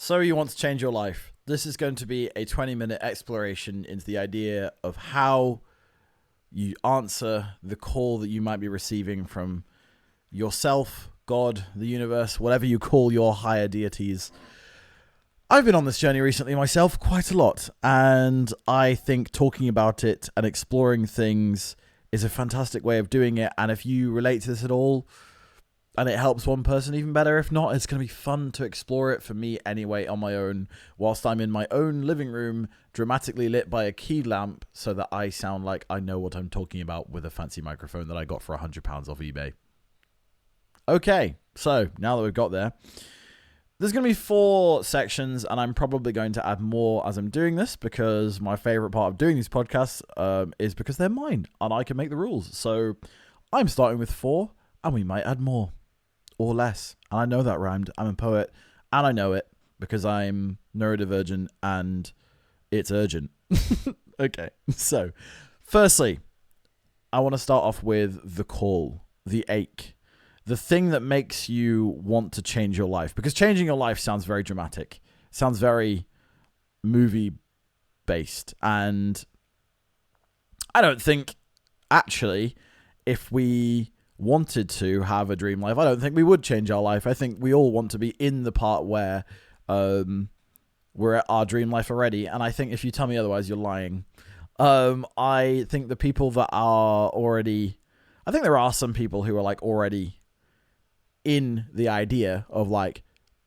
So you want to change your life. This is going to be a 20-minute exploration into the idea of how you answer the call that you might be receiving from yourself, God, the universe, whatever you call your higher deities. I've been on this journey recently myself quite a lot, and I think talking about it and exploring things is a fantastic way of doing it. And if you relate to this at all, and it helps one person, even better. If not, it's going to be fun to explore it for me anyway on my own, whilst I'm in my own living room, dramatically lit by a key lamp so that I sound like I know what I'm talking about with a fancy microphone that I got for £100 off eBay. Okay, so now that we've got there, there's going to be 4 sections, and I'm probably going to add more as I'm doing this, because my favorite part of doing these podcasts is because they're mine, and I can make the rules. So I'm starting with 4, and we might add more. Or less. And I know that rhymed. I'm a poet, and I know it because I'm neurodivergent and it's urgent. Okay, so firstly, I want to start off with the call, the ache, the thing that makes you want to change your life. Because changing your life sounds very dramatic, sounds very movie based. And I don't think, actually, if we wanted to have a dream life, I don't think we would change our life. I think we all want to be in the part where we're at our dream life already. And I think if you tell me otherwise, you're lying. I think the people that are already, I think there are some people who are like already in the idea of like,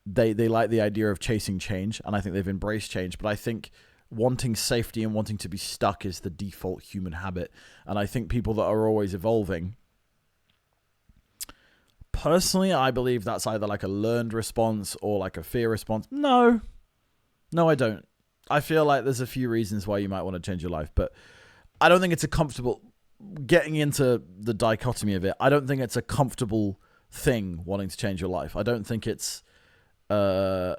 they like the idea of chasing change, and I think they've embraced change. But I think wanting safety and wanting to be stuck is the default human habit. And I think people that are always evolving, personally, I believe that's either like a learned response or like a fear response. No, I don't. I feel like there's a few reasons why you might want to change your life, but I don't think it's a comfortable, getting into the dichotomy of it, I don't think it's a comfortable thing wanting to change your life. I don't think it's a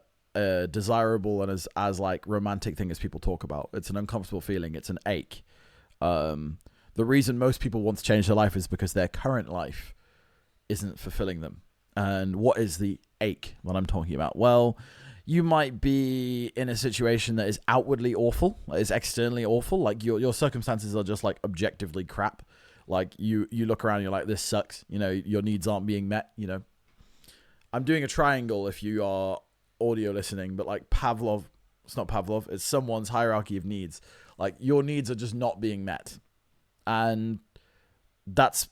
desirable and as like romantic thing as people talk about. It's an uncomfortable feeling. It's an ache. The reason most people want to change their life is because their current life isn't fulfilling them. And what is the ache that I'm talking about? Well, you might be in a situation that is outwardly awful, is externally awful. Like your circumstances are just like objectively crap. Like you look around and you're like, this sucks. You know, your needs aren't being met. You know, I'm doing a triangle if you are audio listening, but like it's not Pavlov, it's someone's hierarchy of needs. Like your needs are just not being met. And that's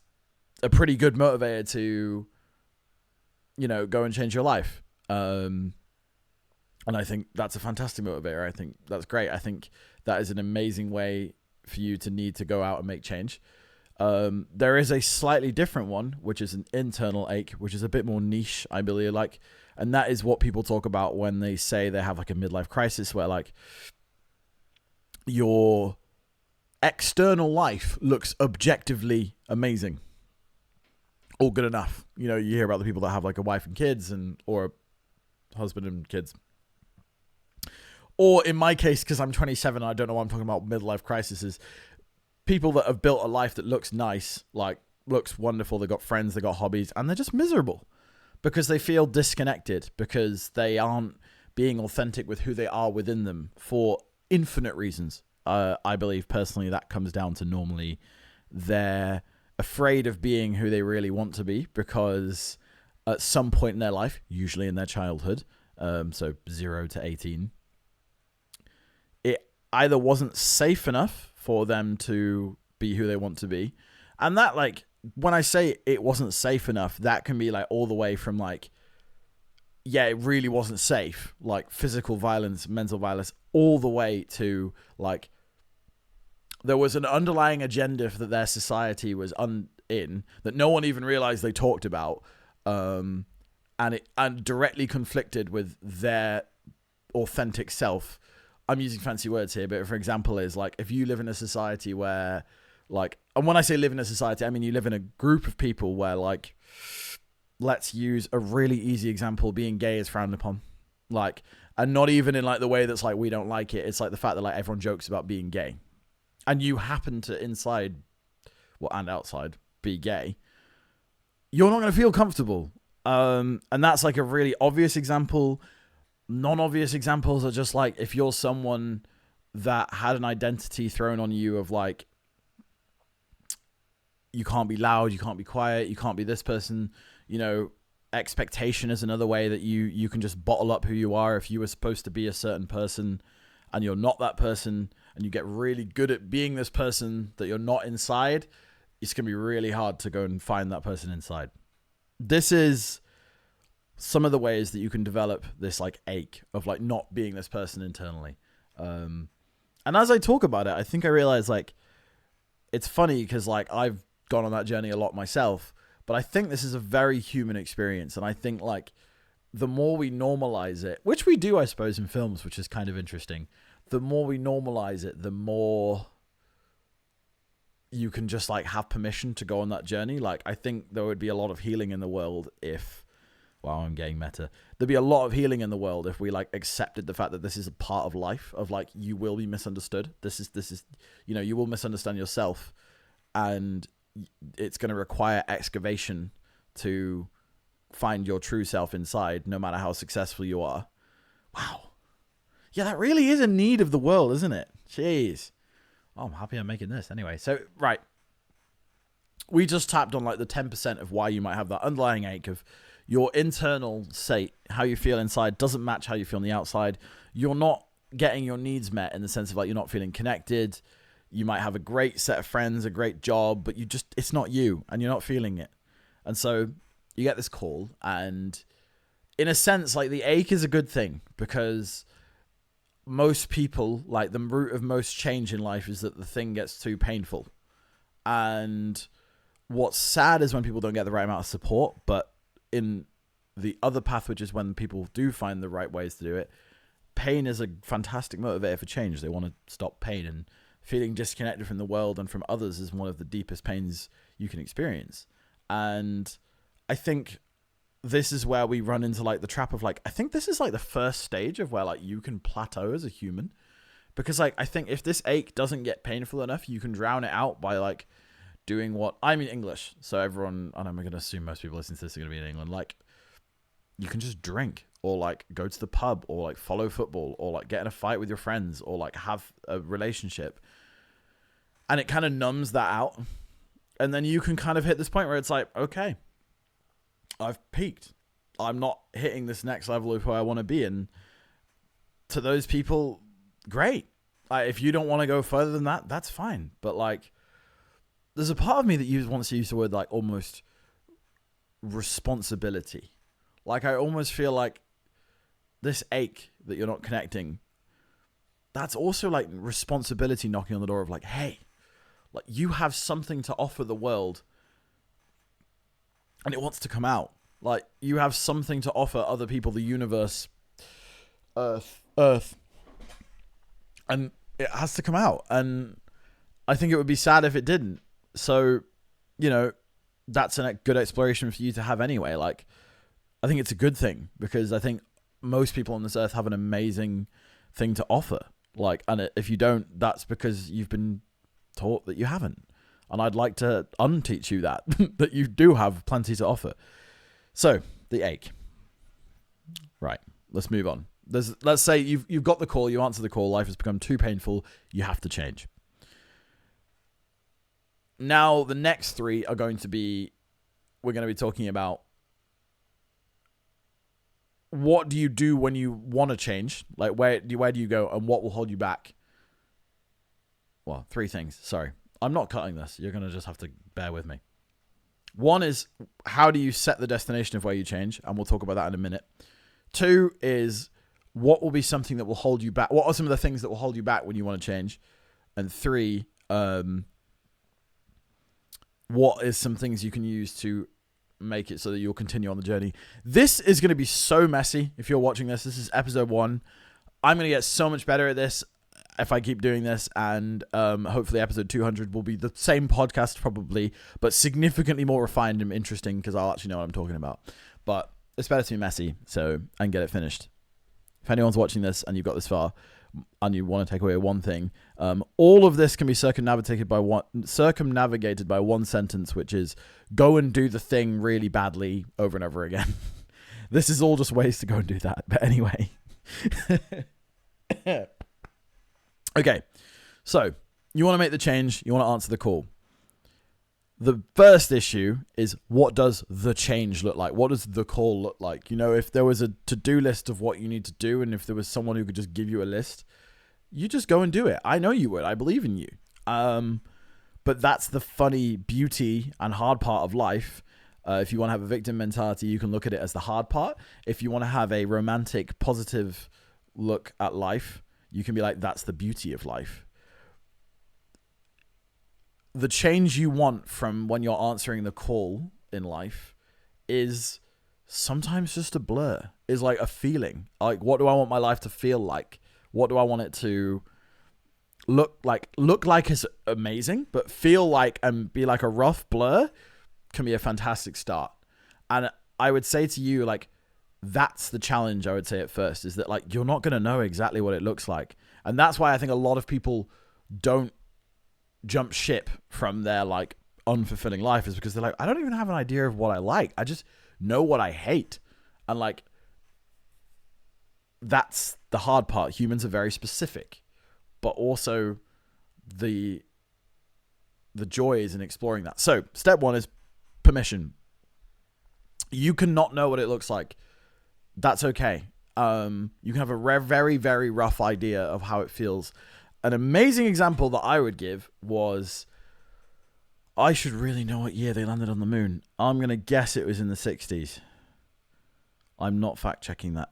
a pretty good motivator to, you know, go and change your life. And I think that's a fantastic motivator. I think that's great. I think that is an amazing way for you to need to go out and make change. There is a slightly different one, which is an internal ache, which is a bit more niche, I believe. Like, and that is what people talk about when they say they have like a midlife crisis, where like your external life looks objectively amazing, all good enough. You know, you hear about the people that have like a wife and kids or a husband and kids. Or in my case, because I'm 27, I don't know why I'm talking about midlife crises, people that have built a life that looks nice, like looks wonderful. They've got friends, they've got hobbies, and they're just miserable because they feel disconnected, because they aren't being authentic with who they are within them for infinite reasons. I believe personally that comes down to normally they're afraid of being who they really want to be, because at some point in their life, usually in their childhood, so 0 to 18, it either wasn't safe enough for them to be who they want to be. And that, like, when I say it wasn't safe enough, that can be like all the way from like, yeah, it really wasn't safe, like physical violence, mental violence, all the way to like, there was an underlying agenda that their society was in that no one even realized they talked about, and directly conflicted with their authentic self. I'm using fancy words here, but for example is like, if you live in a society where like, and when I say live in a society, I mean you live in a group of people where like, let's use a really easy example, being gay is frowned upon. Like, and not even in like the way that's like, we don't like it. It's like the fact that like everyone jokes about being gay. And you happen to inside, well, and outside, be gay, you're not going to feel comfortable. And that's like a really obvious example. Non-obvious examples are just like if you're someone that had an identity thrown on you of like, you can't be loud, you can't be quiet, you can't be this person, you know, expectation is another way that you can just bottle up who you are. If you were supposed to be a certain person and you're not that person, and you get really good at being this person that you're not inside, it's going to be really hard to go and find that person inside. This is some of the ways that you can develop this like ache of like not being this person internally. And as I talk about it, I think I realize like, it's funny because like I've gone on that journey a lot myself, but I think this is a very human experience. And I think like the more we normalize it, which we do, I suppose, in films, which is kind of interesting, the more we normalize it, the more you can just like have permission to go on that journey. Like I think there would be a lot of healing in the world if, wow, I'm getting meta. There'd be a lot of healing in the world if we like accepted the fact that this is a part of life, of like, you will be misunderstood. This is, you know, you will misunderstand yourself, and it's going to require excavation to find your true self inside, no matter how successful you are. Wow. Yeah, that really is a need of the world, isn't it? Jeez. Oh, I'm happy I'm making this. Anyway, so, right. We just tapped on like the 10% of why you might have that underlying ache of your internal state, how you feel inside doesn't match how you feel on the outside. You're not getting your needs met in the sense of like, you're not feeling connected. You might have a great set of friends, a great job, but it's not you and you're not feeling it. And so you get this call, and in a sense, like the ache is a good thing, because most people, like the root of most change in life is that the thing gets too painful. And what's sad is when people don't get the right amount of support, but in the other path, which is when people do find the right ways to do it, pain is a fantastic motivator for change. They want to stop pain, and feeling disconnected from the world and from others is one of the deepest pains you can experience. And I think this is where we run into like the trap of like, I think this is like the first stage of where like you can plateau as a human, because like, I think if this ache doesn't get painful enough, you can drown it out by like doing what I'm in English. So everyone, and I'm going to assume most people listening to this are going to be in England. Like, you can just drink, or like go to the pub, or like follow football, or like get in a fight with your friends, or like have a relationship. And it kind of numbs that out. And then you can kind of hit this point where it's like, okay, I've peaked. I'm not hitting this next level of who I want to be. And to those people, great. Like, if you don't want to go further than that, that's fine. But like, there's a part of me that wants to use the word like almost responsibility. Like, I almost feel like this ache that you're not connecting, that's also like responsibility knocking on the door of like, hey, like you have something to offer the world and it wants to come out. Like, you have something to offer other people, the universe, Earth. And it has to come out. And I think it would be sad if it didn't. So, you know, that's a good exploration for you to have anyway. Like, I think it's a good thing, because I think most people on this earth have an amazing thing to offer. Like, and if you don't, that's because you've been taught that you haven't. And I'd like to unteach you that, that you do have plenty to offer. So, the ache. Right, let's move on. Let's say you've got the call, you answer the call, life has become too painful, you have to change. Now, the next three are going to be, we're going to be talking about what do you do when you want to change? Like, where do you go, and what will hold you back? Well, three things. Sorry. I'm not cutting this. You're going to just have to bear with me. One is, how do you set the destination of where you change? And we'll talk about that in a minute. Two is, what will be something that will hold you back? What are some of the things that will hold you back when you want to change? And three, what is some things you can use to make it so that you'll continue on the journey? This is going to be so messy. If you're watching this, this is episode 1. I'm going to get so much better at this if I keep doing this, and hopefully episode 200 will be the same podcast probably, but significantly more refined and interesting, because I'll actually know what I'm talking about. But it's better to be messy so I can get it finished. If anyone's watching this and you've got this far and you want to take away one thing, all of this can be circumnavigated by one sentence, which is go and do the thing really badly over and over again. This is all just ways to go and do that. But anyway, Okay, so you want to make the change. You want to answer the call. The first issue is, what does the change look like? What does the call look like? You know, if there was a to-do list of what you need to do, and if there was someone who could just give you a list, you just go and do it. I know you would. I believe in you. But that's the funny beauty and hard part of life. If you want to have a victim mentality, you can look at it as the hard part. If you want to have a romantic, positive look at life, you can be like, that's the beauty of life. The change you want from when you're answering the call in life is sometimes just a blur. Is like a feeling. Like, what do I want my life to feel like? What do I want it to look like? Look like is amazing, but feel like and be like a rough blur can be a fantastic start. And I would say to you, like, that's the challenge. I would say at first is that, like, you're not going to know exactly what it looks like. And that's why I think a lot of people don't jump ship from their, like, unfulfilling life, is because they're like, I don't even have an idea of what I like. I just know what I hate. And, like, that's the hard part. Humans are very specific, but also the joy is in exploring that. So step one is permission. You cannot know what it looks like. That's okay. You can have a very, very rough idea of how it feels. An amazing example that I would give was, I should really know what year they landed on the moon. I'm going to guess it was in the 60s. I'm not fact checking that.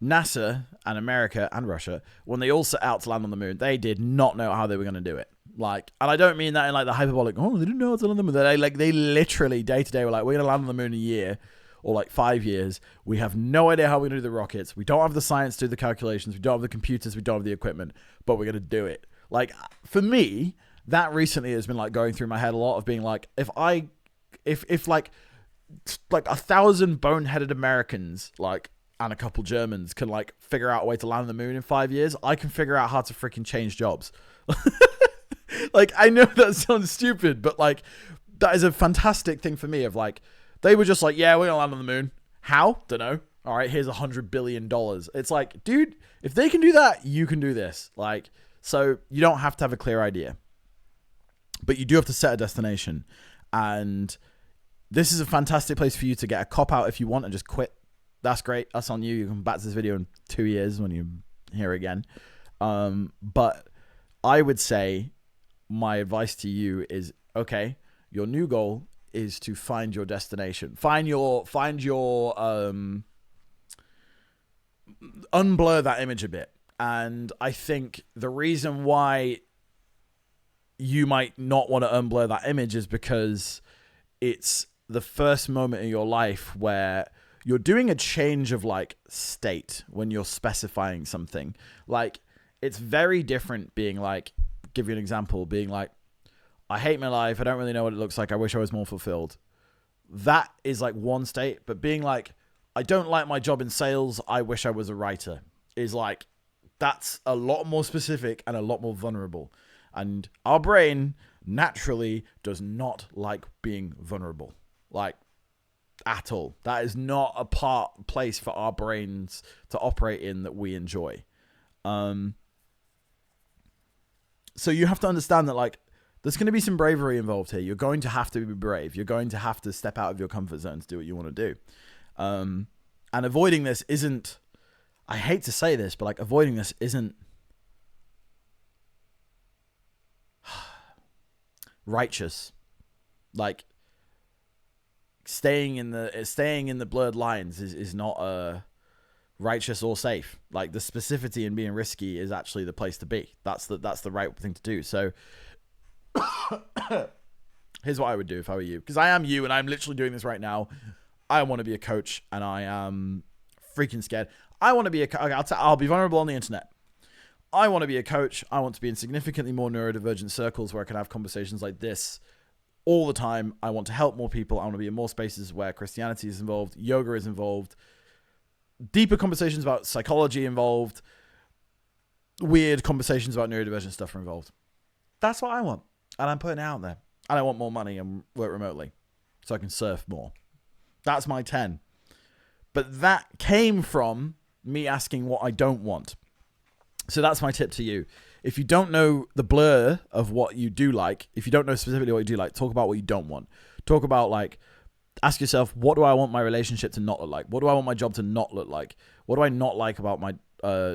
NASA and America and Russia, when they all set out to land on the moon, they did not know how they were going to do it. Like, and I don't mean that in like the hyperbolic, oh, they didn't know how to land on the moon. They literally day to day were like, we're going to land on the moon in a year or like 5 years. We have no idea how we're going to do the rockets. We don't have the science to do the calculations. We don't have the computers. We don't have the equipment, but we're going to do it. Like, for me, that recently has been like going through my head a lot of being like, if like 1,000 boneheaded Americans, like, and a couple Germans can like figure out a way to land on the moon in 5 years, I can figure out how to freaking change jobs. Like, I know that sounds stupid, but like, that is a fantastic thing for me of like, they were just like, yeah, we're gonna land on the moon. How? Don't know. All right, here's $100 billion. It's like, dude, if they can do that, you can do this. Like, so you don't have to have a clear idea, but you do have to set a destination. And this is a fantastic place for you to get a cop out if you want and just quit. That's great. That's on you. You can come back to this video in 2 years when you hear again. But I would say my advice to you is, okay, your new goal is to find your destination. Find your unblur that image a bit. And I think the reason why you might not want to unblur that image is because it's the first moment in your life where you're doing a change of like state when you're specifying something. Like, it's very different being like, give you an example, being like, I hate my life. I don't really know what it looks like. I wish I was more fulfilled. That is like one state. But being like, I don't like my job in sales. I wish I was a writer, is like, that's a lot more specific and a lot more vulnerable. And our brain naturally does not like being vulnerable. Like, at all. That is not a place for our brains to operate in that we enjoy. So you have to understand that, like, there's going to be some bravery involved here. You're going to have to be brave. You're going to have to step out of your comfort zone to do what you want to do. And avoiding this isn't, I hate to say this, but like, avoiding this isn't righteous. Like, staying in the blurred lines is not righteous or safe. Like, the specificity in being risky is actually the place to be. That's the right thing to do. So here's what I would do if I were you, because I am you and I'm literally doing this right now. I want to be a coach and I am freaking scared. I want to be I'll be vulnerable on the internet. I want to be a coach. I want to be in significantly more neurodivergent circles where I can have conversations like this all the time. I want to help more people. I want to be in more spaces where Christianity is involved, yoga is involved, deeper conversations about psychology involved, weird conversations about neurodivergent stuff are involved. That's what I want. And I'm putting it out there. And I want more money and work remotely so I can surf more. That's my 10. But that came from me asking what I don't want. So that's my tip to you. If you don't know the blur of what you do like, if you don't know specifically what you do like, talk about what you don't want. Talk about, like, ask yourself, what do I want my relationship to not look like? What do I want my job to not look like? What do I not like about my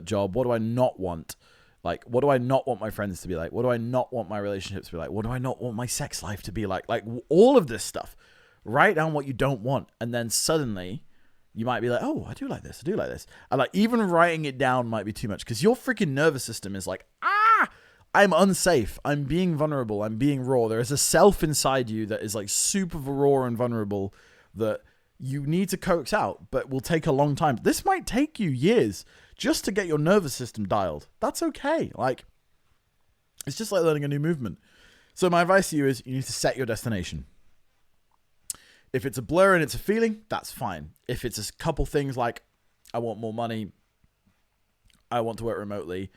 job? What do I not want? Like, what do I not want my friends to be like? What do I not want my relationships to be like? What do I not want my sex life to be like? Like, all of this stuff. Write down what you don't want. And then suddenly you might be like, oh, I do like this. I do like this. And, like, even writing it down might be too much because your freaking nervous system is like, I'm unsafe. I'm being vulnerable. I'm being raw. There is a self inside you that is, like, super raw and vulnerable that you need to coax out, but will take a long time. This might take you years just to get your nervous system dialed. That's okay. Like, it's just like learning a new movement. So my advice to you is you need to set your destination. If it's a blur and it's a feeling, that's fine. If it's a couple things like, I want more money, I want to work remotely,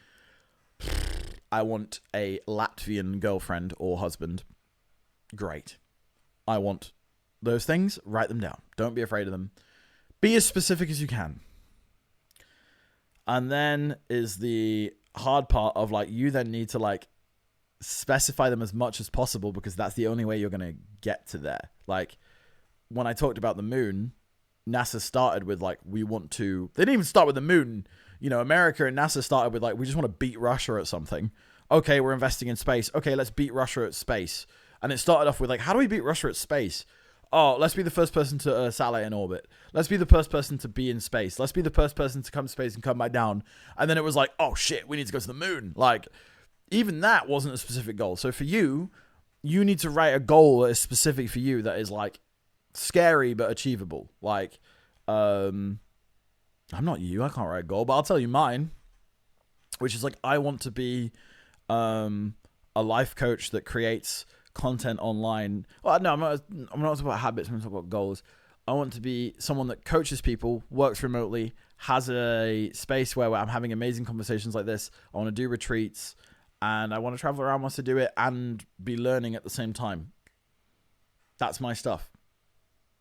I want a Latvian girlfriend or husband, great. I want those things, write them down. Don't be afraid of them. Be as specific as you can. And then is the hard part of, like, you then need to, like, specify them as much as possible because that's the only way you're going to get to there. Like, when I talked about the moon, NASA started with, like, we want to... They didn't even start with the moon. You know, America and NASA started with, like, we just want to beat Russia at something. Okay, we're investing in space. Okay, let's beat Russia at space. And it started off with, like, how do we beat Russia at space? Oh, let's be the first person to satellite in orbit. Let's be the first person to be in space. Let's be the first person to come to space and come back down. And then it was like, oh shit, we need to go to the moon. Like, even that wasn't a specific goal. So for you, you need to write a goal that is specific for you, that is, like, scary but achievable. Like, I'm not you. I can't write a goal, but I'll tell you mine, which is, like, I want to be a life coach that creates content online. Well, no, I'm not talking about habits. I'm talking about goals. I want to be someone that coaches people, works remotely, has a space where I'm having amazing conversations like this. I want to do retreats, and I want to travel around once to do it and be learning at the same time. That's my stuff.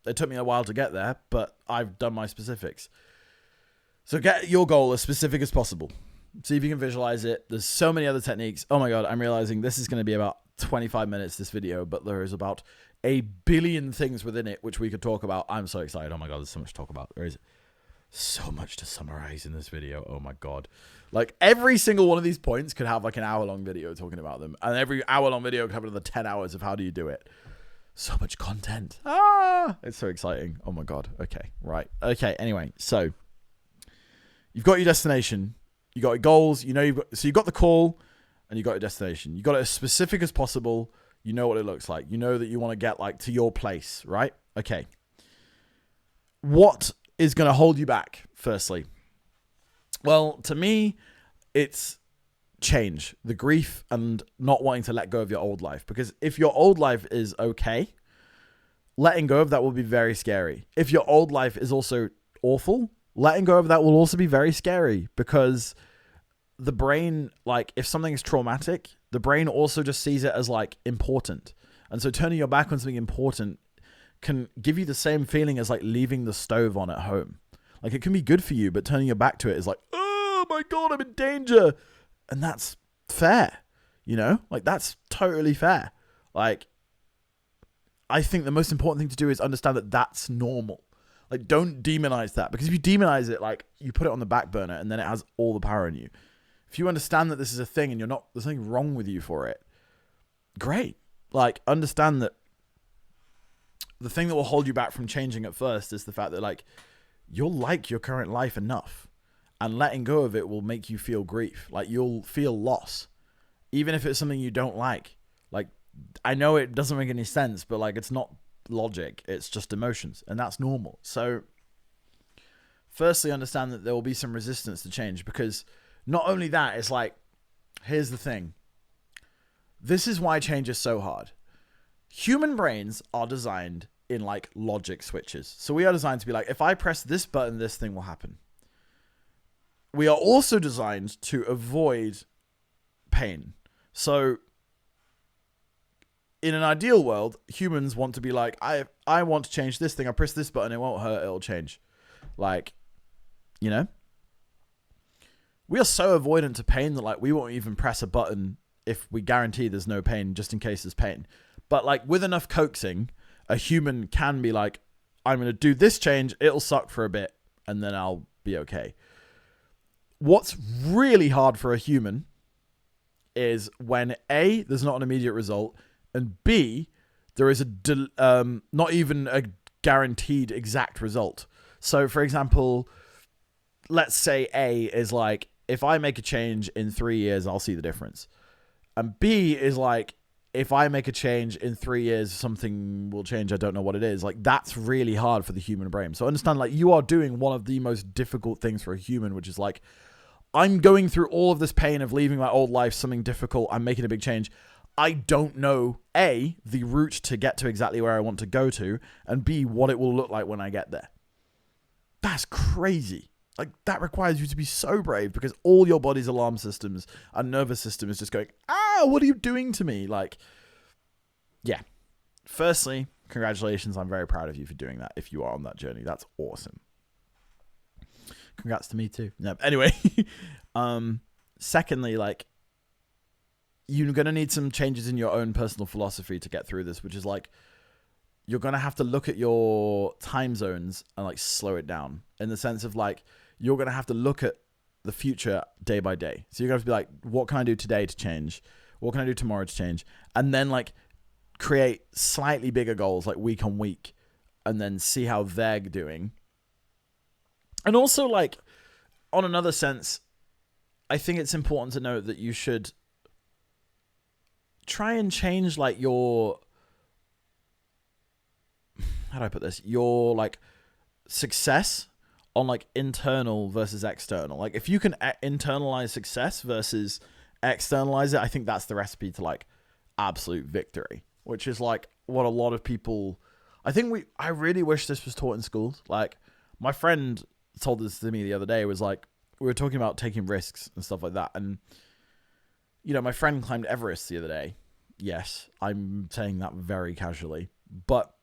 It took me a while to get there, but I've done my specifics. So get your goal as specific as possible. See if you can visualize it. There's so many other techniques. Oh my God, I'm realizing this is going to be about 25 minutes, this video, but there is about a billion things within it which we could talk about. I'm so excited. Oh my God, there's so much to talk about. There is so much to summarize in this video. Oh my God. Like, every single one of these points could have, like, an hour-long video talking about them. And every hour-long video could have another 10 hours of how do you do it. So much content. It's so exciting. Oh my God. Okay, right. Okay, anyway, so you've got your destination. You got your goals. You know, you've got the call, and you got your destination. You got it as specific as possible. You know what it looks like. You know that you want to get, like, to your place, right? Okay. What is going to hold you back, firstly? Well, to me, it's change, the grief, and not wanting to let go of your old life. Because if your old life is okay, letting go of that will be very scary. If your old life is also awful, letting go of that will also be very scary, because the brain, like, if something is traumatic, the brain also just sees it as, like, important. And so turning your back on something important can give you the same feeling as, like, leaving the stove on at home. Like, it can be good for you, but turning your back to it is like, oh my God, I'm in danger. And that's fair, you know? Like, that's totally fair. Like, I think the most important thing to do is understand that that's normal. Like, don't demonize that, because if you demonize it, like, you put it on the back burner and then it has all the power in you. If you understand that this is a thing and there's nothing wrong with you for it, great. Like, understand that the thing that will hold you back from changing at first is the fact that, like, you'll like your current life enough, and letting go of it will make you feel grief. Like, you'll feel loss, even if it's something you don't like. Like, I know it doesn't make any sense, but, like, it's not logic. It's just emotions, and that's normal. So firstly, understand that there will be some resistance to change, because not only that, it's like, here's the thing. This is why change is so hard. Human brains are designed in, like, logic switches. So we are designed to be like, if I press this button, this thing will happen. We are also designed to avoid pain. So in an ideal world, humans want to be like, I want to change this thing. I press this button, it won't hurt, it'll change. Like, you know, we are so avoidant to pain that like we won't even press a button if we guarantee there's no pain, just in case there's pain. But like with enough coaxing, a human can be like, I'm going to do this change. It'll suck for a bit and then I'll be okay. What's really hard for a human is when A, there's not an immediate result, and B, there is not even a guaranteed exact result. So for example, let's say A is like, if I make a change in 3 years, I'll see the difference. And B is like, if I make a change in 3 years, something will change. I don't know what it is. Like, that's really hard for the human brain. So understand, like, you are doing one of the most difficult things for a human, which is like, I'm going through all of this pain of leaving my old life, something difficult. I'm making a big change. I don't know, A, the route to get to exactly where I want to go to, and B, what it will look like when I get there. That's crazy. Like, that requires you to be so brave because all your body's alarm systems and nervous system is just going, what are you doing to me? Like, yeah. Firstly, congratulations. I'm very proud of you for doing that. If you are on that journey, that's awesome. Congrats to me too. No, anyway, secondly, like, you're going to need some changes in your own personal philosophy to get through this, which is like, you're going to have to look at your time zones and like slow it down in the sense of like, you're going to have to look at the future day by day. So you're going to have to be like, what can I do today to change? What can I do tomorrow to change? And then like create slightly bigger goals like week on week and then see how they're doing. And also like on another sense, I think it's important to note that you should try and change like your, how do I put this? Your like success on like internal versus external. Like if you can internalize success versus externalize it, I think that's the recipe to like absolute victory, which is like what a lot of people, I really wish this was taught in schools. Like my friend told this to me the other day, was like, we were talking about taking risks and stuff like that. And, you know, my friend climbed Everest the other day. Yes, I'm saying that very casually, but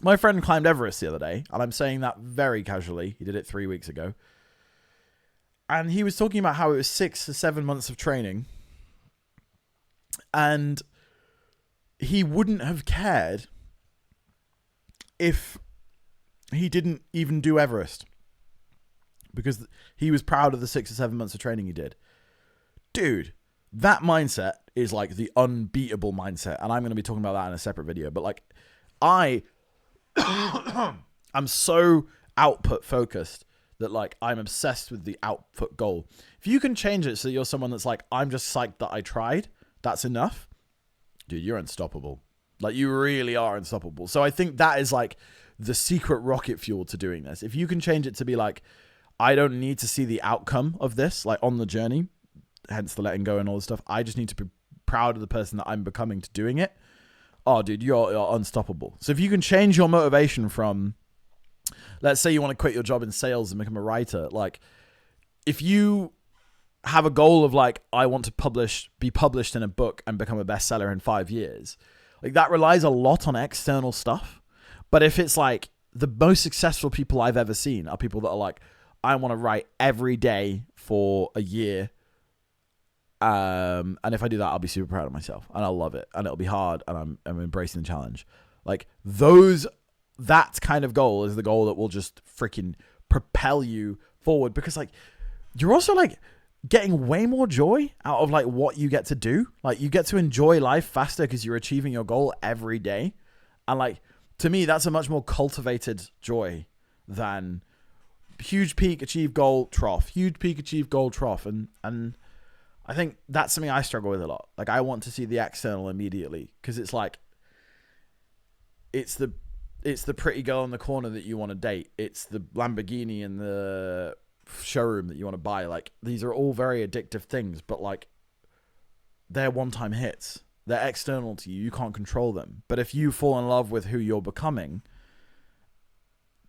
my friend climbed Everest the other day, and I'm saying that very casually. He did it 3 weeks ago. And he was talking about how it was 6 to 7 months of training. And he wouldn't have cared if he didn't even do Everest. Because he was proud of the 6 or 7 months of training he did. Dude, that mindset is like the unbeatable mindset. And I'm going to be talking about that in a separate video. But like, I'm so output focused that like I'm obsessed with the output goal. If you can change it so you're someone that's like, I'm just psyched that I tried, that's enough. Dude, you're unstoppable. Like you really are unstoppable. So I think that is like the secret rocket fuel to doing this. If you can change it to be like, I don't need to see the outcome of this, like on the journey, hence the letting go and all this stuff. I just need to be proud of the person that I'm becoming to doing it. Oh, dude, you're unstoppable. So if you can change your motivation from, let's say you want to quit your job in sales and become a writer. Like, if you have a goal of like, I want to be published in a book and become a bestseller in 5 years, like that relies a lot on external stuff. But if it's like the most successful people I've ever seen are people that are like, I want to write every day for a year. And if I do that, I'll be super proud of myself and I'll love it and it'll be hard and I'm embracing the challenge. Like that kind of goal is the goal that will just freaking propel you forward because like you're also like getting way more joy out of like what you get to do. Like you get to enjoy life faster because you're achieving your goal every day. And like, to me, that's a much more cultivated joy than huge peak, achieve goal, trough, huge peak, achieve goal, trough. And I think that's something I struggle with a lot. Like I want to see the external immediately because it's like, it's the pretty girl in the corner that you want to date. It's the Lamborghini in the showroom that you want to buy. Like these are all very addictive things, but like they're one-time hits. They're external to you. You can't control them. But if you fall in love with who you're becoming,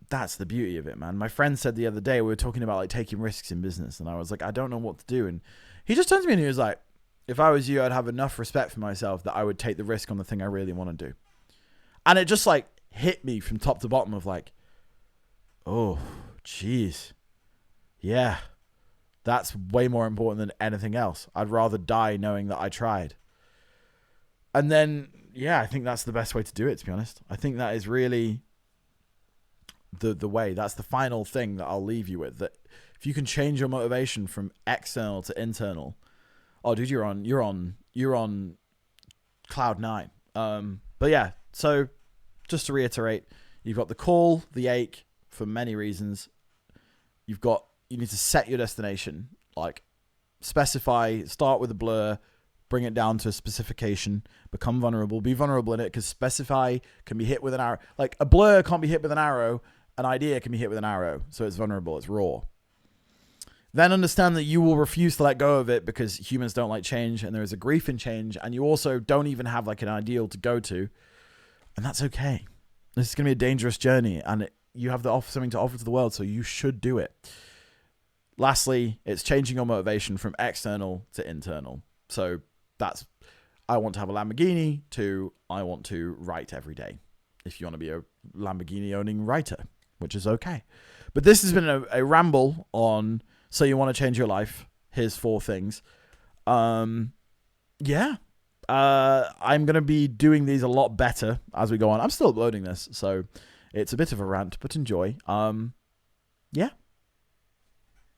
that's the beauty of it, man. My friend said the other day, we were talking about like taking risks in business and I was like, I don't know what to do. And he just turned to me and he was like, if I was you, I'd have enough respect for myself that I would take the risk on the thing I really want to do. And it just like hit me from top to bottom of like, oh, jeez. Yeah. That's way more important than anything else. I'd rather die knowing that I tried. And then, yeah, I think that's the best way to do it, to be honest. I think that is really the way. That's the final thing that I'll leave you with. That if you can change your motivation from external to internal, oh, dude, you're on cloud nine. But yeah, so just to reiterate, you've got the call, the ache for many reasons. You need to set your destination, like specify, start with a blur, bring it down to a specification, become vulnerable, be vulnerable in it, because specify can be hit with an arrow. Like a blur can't be hit with an arrow, an idea can be hit with an arrow. So it's vulnerable, it's raw. Then understand that you will refuse to let go of it because humans don't like change and there is a grief in change, and you also don't even have like an ideal to go to, and that's okay. This is going to be a dangerous journey, and you have something to offer to the world, so you should do it. Lastly, it's changing your motivation from external to internal. So that's, I want to have a Lamborghini, to I want to write every day. If you want to be a Lamborghini owning writer, which is okay. But this has been a ramble on, so you want to change your life. Here's 4 things. I'm going to be doing these a lot better as we go on. I'm still uploading this, so it's a bit of a rant, but enjoy. Yeah.